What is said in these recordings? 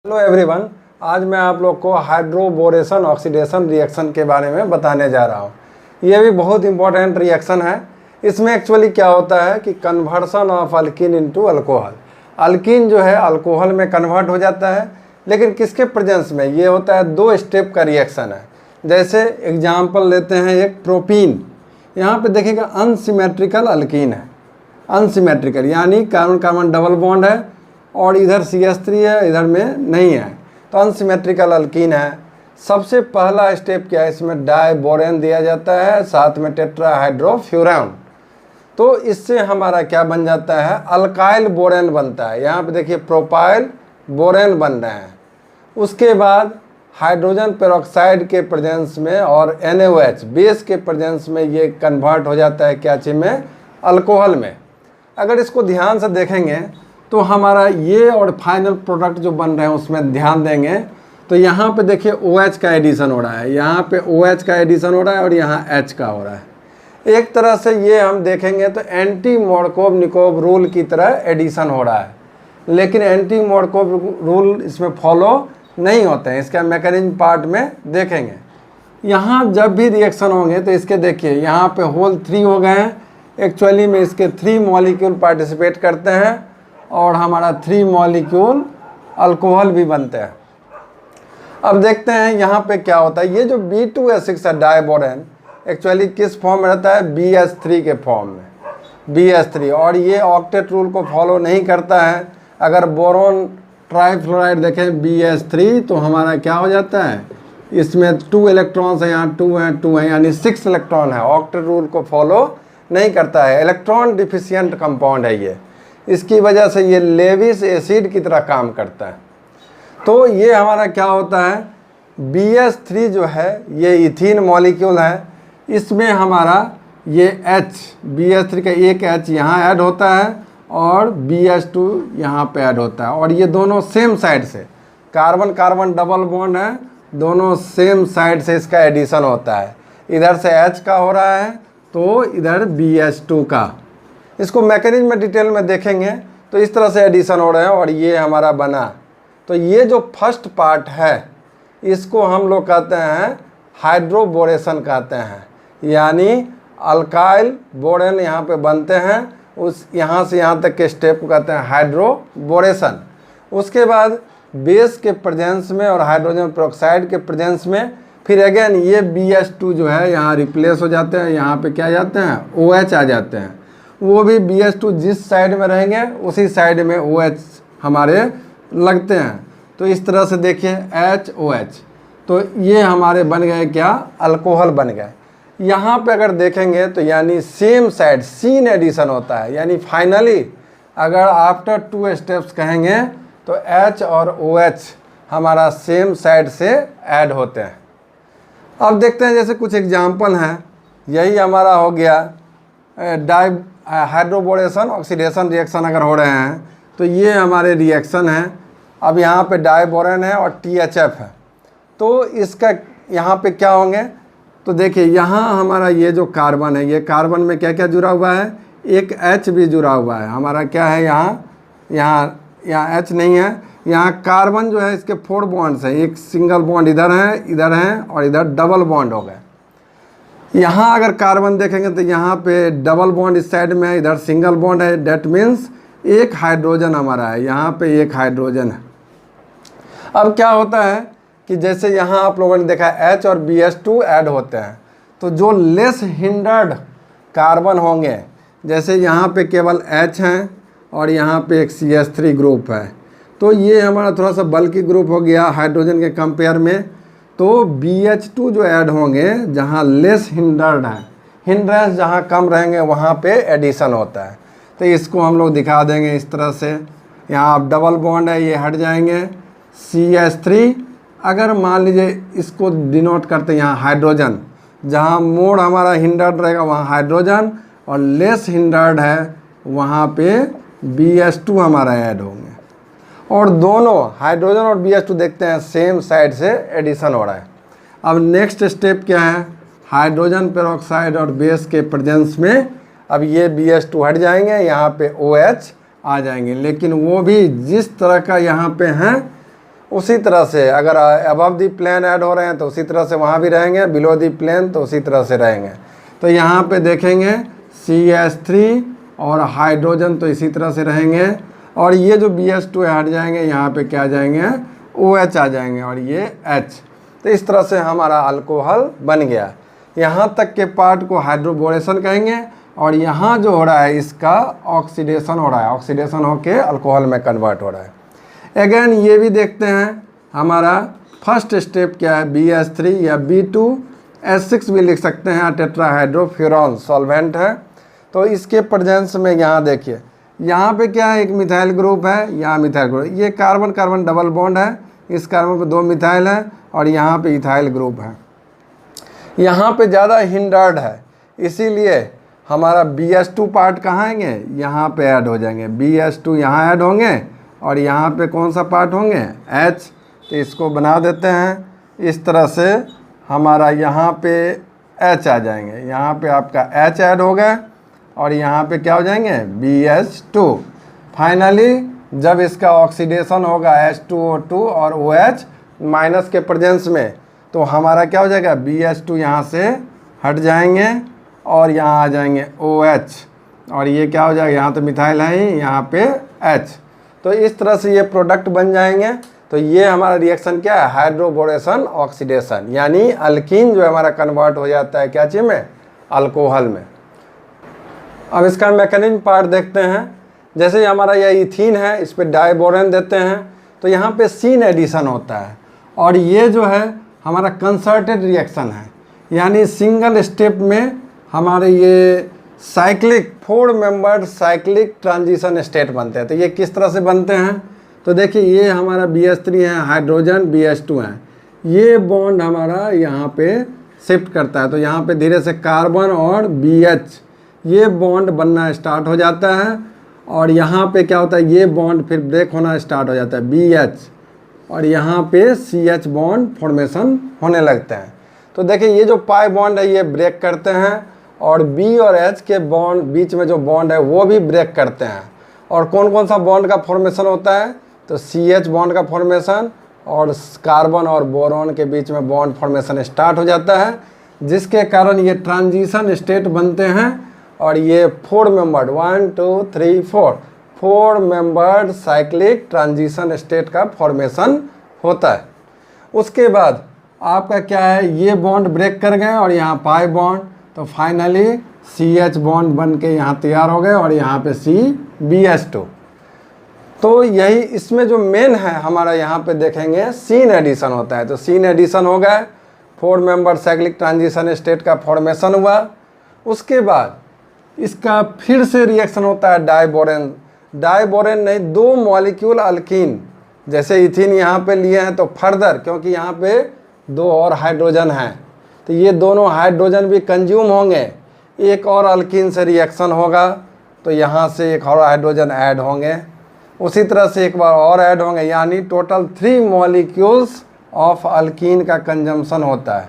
Hello everyone, आज मैं आप लोग को हाइड्रोबोरेशन ऑक्सीडेशन रिएक्शन के बारे में बताने जा रहा हूँ। ये भी बहुत इंपॉर्टेंट रिएक्शन है। इसमें एक्चुअली क्या होता है कि conversion of alkyne into alcohol. Alkyne जो है अल्कोहल में कन्वर्ट हो जाता है, लेकिन किसके प्रेजेंस में? ये होता है 2 स्टेप का रिएक्शन है। जैसे एग्जाम्पल लेते हैं एक प्रोपीन। यहाँ पे देखिएगा अनसिमेट्रिकल अल्कीन है, अनसिमेट्रिकल यानी कार्बन कार्बन डबल बॉन्ड है और इधर CH3 है, इधर में नहीं है, तो अनसिमेट्रिकल अल्कीन है। सबसे पहला स्टेप क्या है? इसमें डाइबोरेन दिया जाता है, साथ में टेट्राहाइड्रोफ्यूरॉन। तो इससे हमारा क्या बन जाता है? अल्काइल बोरेन बनता है। यहाँ पे देखिए प्रोपाइल बोरेन बन रहे हैं। उसके बाद हाइड्रोजन पेरोक्साइड के प्रेजेंस में और NaOH बेस के प्रेजेंस में ये कन्वर्ट हो जाता है क्या चीज़ में? अल्कोहल में। अगर इसको ध्यान से देखेंगे तो हमारा ये और फाइनल प्रोडक्ट जो बन रहे हैं उसमें ध्यान देंगे तो यहाँ पे देखिए OH का एडिशन हो रहा है, यहाँ पे OH का एडिशन हो रहा है और यहाँ H का हो रहा है। एक तरह से ये हम देखेंगे तो एंटी मोरकोव निकोव रूल की तरह एडिशन हो रहा है, लेकिन एंटी मोरकोव रूल इसमें फॉलो नहीं होते हैं। इसका मैकेनिज्म पार्ट में देखेंगे। यहाँ जब भी रिएक्शन होंगे तो इसके देखिए यहाँ पे होल 3 हो गए हैं। एक्चुअली में इसके 3 मॉलिक्यूल पार्टिसिपेट करते हैं और हमारा 3 मॉलिक्यूल अल्कोहल भी बनते हैं। अब देखते हैं यहाँ पे क्या होता है। ये जो B2S6 है डाइबोरेन, एक्चुअली किस फॉर्म में रहता है? BH3 के फॉर्म में, BH3। और ये ऑक्टेट रूल को फॉलो नहीं करता है। अगर बोरोन ट्राइफ्लोराइड देखें BH3 तो हमारा क्या हो जाता है? इसमें 2 इलेक्ट्रॉन्स हैं, यहाँ 2 हैं, 2 हैं, यानी 6 इलेक्ट्रॉन है। ऑक्टेट रूल को फॉलो नहीं करता है। इलेक्ट्रॉन डिफिशियंट कंपाउंड है ये, इसकी वजह से ये लेविस एसिड की तरह काम करता है। तो ये हमारा क्या होता है? BH3 जो है ये इथीन मॉलिक्यूल है। इसमें हमारा ये BH3 का एक H यहाँ ऐड होता है और BH2 यहाँ पे ऐड होता है, और ये दोनों सेम साइड से, कार्बन कार्बन डबल बॉन्ड है, दोनों सेम साइड से इसका एडिशन होता है। इधर से H का हो रहा है तो इधर BH2 का। इसको मैकेनिज्म में डिटेल में देखेंगे तो इस तरह से एडिशन हो रहे हैं और ये हमारा बना। तो ये जो फर्स्ट पार्ट है इसको हम लोग कहते हैं हाइड्रोबोरेशन कहते हैं, यानी अल्काइल बोरेन यहाँ पे बनते हैं। उस यहाँ से यहाँ तक के स्टेप को कहते हैं हाइड्रोबोरेशन। उसके बाद बेस के प्रेजेंस में और हाइड्रोजन पेरोक्साइड के प्रेजेंस में फिर अगेन ये BH2 जो है यहाँ रिप्लेस हो जाते हैं। यहाँ पे क्या आ जाते हैं? OH आ जाते हैं। वो भी BH2 जिस साइड में रहेंगे उसी साइड में OH हमारे लगते हैं। तो इस तरह से देखिए HOH, तो ये हमारे बन गए क्या? अल्कोहल बन गए। यहाँ पे अगर देखेंगे तो यानी सेम साइड सीन एडिशन होता है, यानी फाइनली अगर आफ्टर 2 स्टेप्स कहेंगे तो H और OH हमारा सेम साइड से ऐड होते हैं। अब देखते हैं जैसे कुछ एग्जाम्पल हैं। यही हमारा हो गया हाइड्रोबोरेशन ऑक्सीडेशन रिएक्शन अगर हो रहे हैं तो ये हमारे रिएक्शन हैं। अब यहाँ पे डाइबोरेन है और THF है, तो इसका यहाँ पे क्या होंगे? तो देखिए यहाँ हमारा ये जो कार्बन है, ये कार्बन में क्या क्या जुड़ा हुआ है? एक H भी जुड़ा हुआ है। हमारा क्या है यहाँ H नहीं है। यहाँ कार्बन जो है इसके 4 बॉन्ड्स हैं, एक सिंगल बॉन्ड इधर है और इधर डबल बॉन्ड हो गए। यहाँ अगर कार्बन देखेंगे तो यहाँ पे डबल बॉन्ड इस साइड में है, इधर सिंगल बॉन्ड है। डेट मीन्स एक हाइड्रोजन हमारा है, यहाँ पे एक हाइड्रोजन है। अब क्या होता है कि जैसे यहाँ आप लोगों ने देखा H और BH2 ऐड होते हैं, तो जो लेस हिंडर्ड कार्बन होंगे, जैसे यहाँ पे केवल H हैं और यहाँ पे एक CH3 ग्रुप है, तो ये हमारा थोड़ा सा बल्कि ग्रुप हो गया हाइड्रोजन के कंपेयर में। तो BH2 जो ऐड होंगे जहाँ लेस हिंडर्ड है, हिंड्रेंस जहाँ कम रहेंगे वहाँ पे एडिशन होता है। तो इसको हम लोग दिखा देंगे इस तरह से। यहाँ आप डबल बॉन्ड है, ये हट जाएंगे। CH3 अगर मान लीजिए इसको डिनोट करते हैं यहाँ हाइड्रोजन, जहाँ मोड हमारा हिंडर्ड रहेगा वहाँ हाइड्रोजन, और लेस हिंडर्ड है वहाँ पे BH2 हमारा ऐड होंगे। और दोनों हाइड्रोजन और BH2 देखते हैं सेम साइड से एडिशन हो रहा है। अब नेक्स्ट स्टेप क्या है? हाइड्रोजन पेरोक्साइड और बेस के प्रेजेंस में अब ये BH2 हट जाएंगे, यहाँ पे OH आ जाएंगे। लेकिन वो भी जिस तरह का यहाँ पे हैं उसी तरह से अगर अबव दी प्लेन ऐड हो रहे हैं तो उसी तरह से वहाँ भी रहेंगे, बिलो दी प्लेन तो उसी तरह से रहेंगे। तो यहाँ पे देखेंगे CH3 और हाइड्रोजन तो इसी तरह से रहेंगे, और ये जो BH2 हट जाएंगे, यहाँ पे क्या आ जाएंगे, OH आ जाएंगे और ये H। तो इस तरह से हमारा अल्कोहल बन गया। यहाँ तक के पार्ट को हाइड्रोबोरेशन कहेंगे, और यहाँ जो हो रहा है इसका ऑक्सीडेशन हो रहा है, ऑक्सीडेशन होके अल्कोहल में कन्वर्ट हो रहा है। अगेन ये भी देखते हैं हमारा फर्स्ट स्टेप क्या है, BH3 या B2H6 भी लिख सकते हैं, टेट्राहाइड्रोफ्यूरॉन सॉल्वेंट है। तो इसके प्रेजेंस में यहाँ देखिए, यहाँ पे क्या है, एक मिथाइल ग्रुप है, यहाँ मिथाइल ग्रुप, ये कार्बन कार्बन डबल बॉन्ड है, इस कार्बन पे 2 मिथाइल है और यहाँ पे इथाइल ग्रुप है। यहाँ पे ज़्यादा हिंडर्ड है, इसीलिए हमारा BH2 पार्ट कहाँ आएंगे, यहाँ पे ऐड हो जाएंगे। BH2 यहाँ ऐड होंगे और यहाँ पे कौन सा पार्ट होंगे, H। तो इसको बना देते हैं इस तरह से, हमारा यहाँ पे H आ जाएंगे, यहाँ पे आपका H ऐड हो गया और यहाँ पे क्या हो जाएंगे, BH2। फाइनली जब इसका ऑक्सीडेशन होगा H2O2 और OH माइनस के प्रेजेंस में, तो हमारा क्या हो जाएगा, BH2 यहाँ से हट जाएंगे और यहाँ आ जाएंगे OH, और ये क्या हो जाएगा, यहाँ तो मिथाइल है ही, यहाँ पे H। तो इस तरह से ये प्रोडक्ट बन जाएंगे। तो ये हमारा रिएक्शन क्या है, हाइड्रोबोरेशन ऑक्सीडेशन, यानी अल्कीन जो हमारा कन्वर्ट हो जाता है क्या चीज़ में, अल्कोहल में। अब इसका मैकेनिज्म पार्ट देखते हैं। जैसे ही हमारा यह इथीन है, इस पर डाइबोरेन देते हैं तो यहाँ पे सीन एडिशन होता है, और ये जो है हमारा कंसर्टेड रिएक्शन है, यानी सिंगल स्टेप में हमारे ये cyclic 4 membered cyclic transition state बनते हैं। तो ये किस तरह से बनते हैं, तो देखिए ये हमारा BH3 है, हाइड्रोजन BH2 है, ये बॉन्ड हमारा यहाँ पे शिफ्ट करता है। तो यहाँ पे धीरे से कार्बन और BH ये बॉन्ड बनना स्टार्ट हो जाता है, और यहाँ पे क्या होता है, ये बॉन्ड फिर ब्रेक होना स्टार्ट हो जाता है BH, और यहाँ पे CH बॉन्ड फॉर्मेशन होने लगते हैं। तो देखिए ये जो पाई बॉन्ड है ये ब्रेक करते हैं, और B और H के बॉन्ड बीच में जो बॉन्ड है वो भी ब्रेक करते हैं। और कौन कौन सा बॉन्ड का फॉर्मेशन होता है, तो CH बॉन्ड का फॉर्मेशन, और कार्बन और बोरॉन के बीच में बॉन्ड फॉर्मेशन स्टार्ट हो जाता है, जिसके कारण ये ट्रांजिशन स्टेट बनते हैं। और ये 4 membered 1 2 3 4 membered cyclic transition state का फॉर्मेशन होता है। उसके बाद आपका क्या है, ये बॉन्ड ब्रेक कर गए और यहाँ पाई बॉन्ड, तो फाइनली CH बॉन्ड बन के यहाँ तैयार हो गए, और यहाँ पे CBH2। तो यही इसमें जो मेन है हमारा, यहाँ पे देखेंगे सीन एडिशन होता है। तो सीन एडिशन हो गया, 4 मेंबर साइक्लिक ट्रांजिशन स्टेट का फॉर्मेशन हुआ। उसके बाद इसका फिर से रिएक्शन होता है डाइबोरेन, डाइबोरेन नहीं, 2 मॉलिक्यूल अल्कीन, जैसे इथीन यहाँ पे लिए हैं तो फर्दर, क्योंकि यहाँ पे 2 और हाइड्रोजन हैं, तो ये दोनों हाइड्रोजन भी कंज्यूम होंगे, एक और अल्कीन से रिएक्शन होगा तो यहाँ से एक और हाइड्रोजन ऐड होंगे, उसी तरह से एक बार और ऐड होंगे, यानी टोटल 3 मॉलिक्यूल्स ऑफ अल्कीन का कंजम्पशन होता है।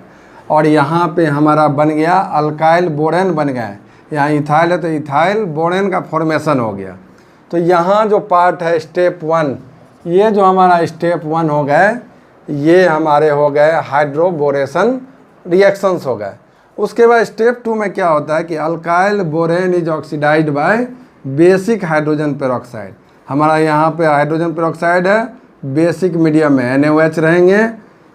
और यहाँ पे हमारा बन गया अल्काइल बोरेन बन गया है, यहाँ इथाइल है तो इथाइल बोरेन का फॉर्मेशन हो गया। तो यहाँ जो पार्ट है स्टेप 1, ये जो हमारा स्टेप 1 हो गए, ये हमारे हो गए हाइड्रोबोरेशन रिएक्शंस हो गए। उसके बाद स्टेप 2 में क्या होता है कि alkyl borane is oxidized by basic hydrogen peroxide. हमारा यहाँ पे हाइड्रोजन पेरोक्साइड है, बेसिक मीडियम में NaOH रहेंगे,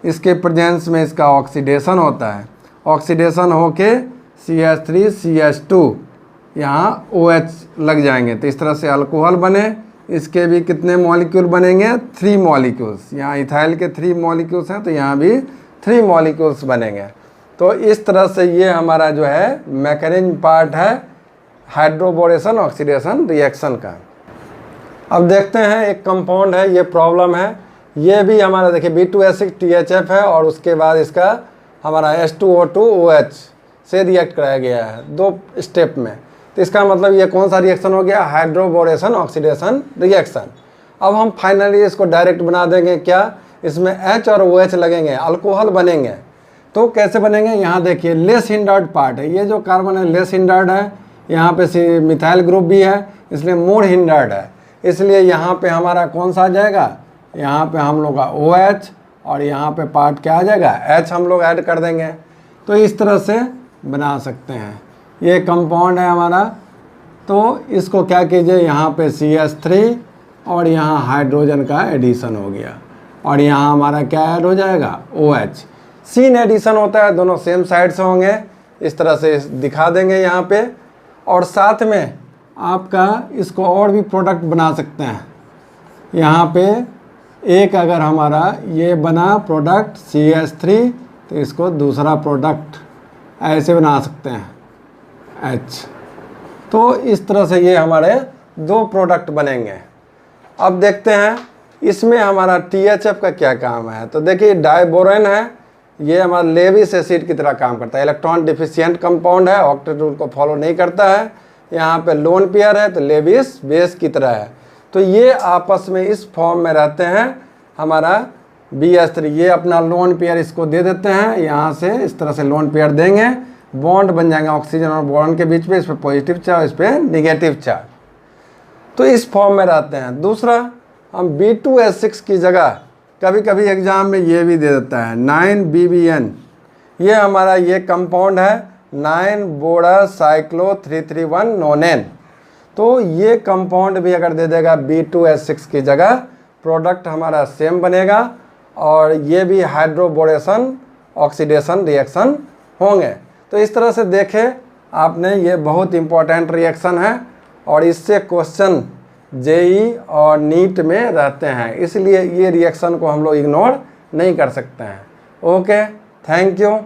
इसके प्रेजेंस में इसका ऑक्सीडेशन होता है, ऑक्सीडेशन होके CH3 CH2 यहाँ OH लग जाएंगे, तो इस तरह से अल्कोहल बने। इसके भी कितने मॉलिक्यूल बनेंगे, 3 मॉलिक्यूल्स, यहाँ इथाइल के 3 मॉलिक्यूल्स हैं तो यहाँ भी 3 मॉलिक्यूल्स बनेंगे। तो इस तरह से ये हमारा जो है मैकेनिज्म पार्ट है हाइड्रोबोरेशन ऑक्सीडेशन रिएक्शन का। अब देखते हैं एक कंपाउंड है, ये प्रॉब्लम है, ये भी हमारा देखिए B2H6 THF है, और उसके बाद इसका हमारा H2O2 OH से रिएक्ट कराया गया है 2 स्टेप में। तो इसका मतलब ये कौन सा रिएक्शन हो गया, हाइड्रोबोरेशन ऑक्सीडेशन रिएक्शन। अब हम फाइनली इसको डायरेक्ट बना देंगे, क्या इसमें H और OH लगेंगे, अल्कोहल बनेंगे। तो कैसे बनेंगे, यहाँ देखिए लेस हिंडर्ड पार्ट है, ये जो कार्बन है लेस हिंडर्ड है, यहाँ पे मिथाइल ग्रुप भी है इसलिए मोर हिंडर्ड है, इसलिए यहाँ पे हमारा कौन सा आ जाएगा, यहाँ पे हम लोग का OH और यहाँ पे पार्ट क्या आ जाएगा, H हम लोग ऐड कर देंगे। तो इस तरह से बना सकते हैं। ये कंपाउंड है हमारा, तो इसको क्या कीजिए, यहाँ पे CH3 और यहाँ हाइड्रोजन का एडिशन हो गया और यहाँ हमारा क्या ऐड हो जाएगा, OH। सीन एडिशन होता है, दोनों सेम साइड से होंगे, इस तरह से दिखा देंगे यहाँ पे। और साथ में आपका इसको और भी प्रोडक्ट बना सकते हैं। यहाँ पे एक अगर हमारा ये बना प्रोडक्ट CH3, तो इसको दूसरा प्रोडक्ट ऐसे बना सकते हैं H। तो इस तरह से ये हमारे 2 प्रोडक्ट बनेंगे। अब देखते हैं इसमें हमारा THF का क्या काम है। तो देखिए डाइबोरेन है, ये हमारा लेविस एसिड की तरह काम करता है, इलेक्ट्रॉन डिफिशिएंट कंपाउंड है, ऑक्टेट रूल को फॉलो नहीं करता है। यहाँ पे लोन पेयर है तो लेविस बेस की तरह है। तो ये आपस में इस फॉर्म में रहते हैं हमारा BH3। ये अपना लोन पेयर इसको दे देते हैं, यहाँ से इस तरह से लोन पेयर देंगे, बॉन्ड बन जाएंगे ऑक्सीजन और बोरॉन के बीच में, इस पर पॉजिटिव चार्ज, इस पर निगेटिव चार्ज। तो इस फॉर्म में रहते हैं। दूसरा, हम B2H6 की जगह कभी कभी एग्जाम में ये भी दे देता है 9BBN। ये हमारा ये कंपाउंड है 9-बोरा-साइक्लो-331 नोनेन। तो ये कंपाउंड भी अगर दे देगा B2H6 की जगह, प्रोडक्ट हमारा सेम बनेगा और ये भी हाइड्रोबोरेशन ऑक्सीडेशन रिएक्शन होंगे। तो इस तरह से देखें आपने, ये बहुत इंपॉर्टेंट रिएक्शन है और इससे क्वेश्चन JEE और नीट में रहते हैं, इसलिए ये रिएक्शन को हम लोग इग्नोर नहीं कर सकते हैं। Okay, thank you.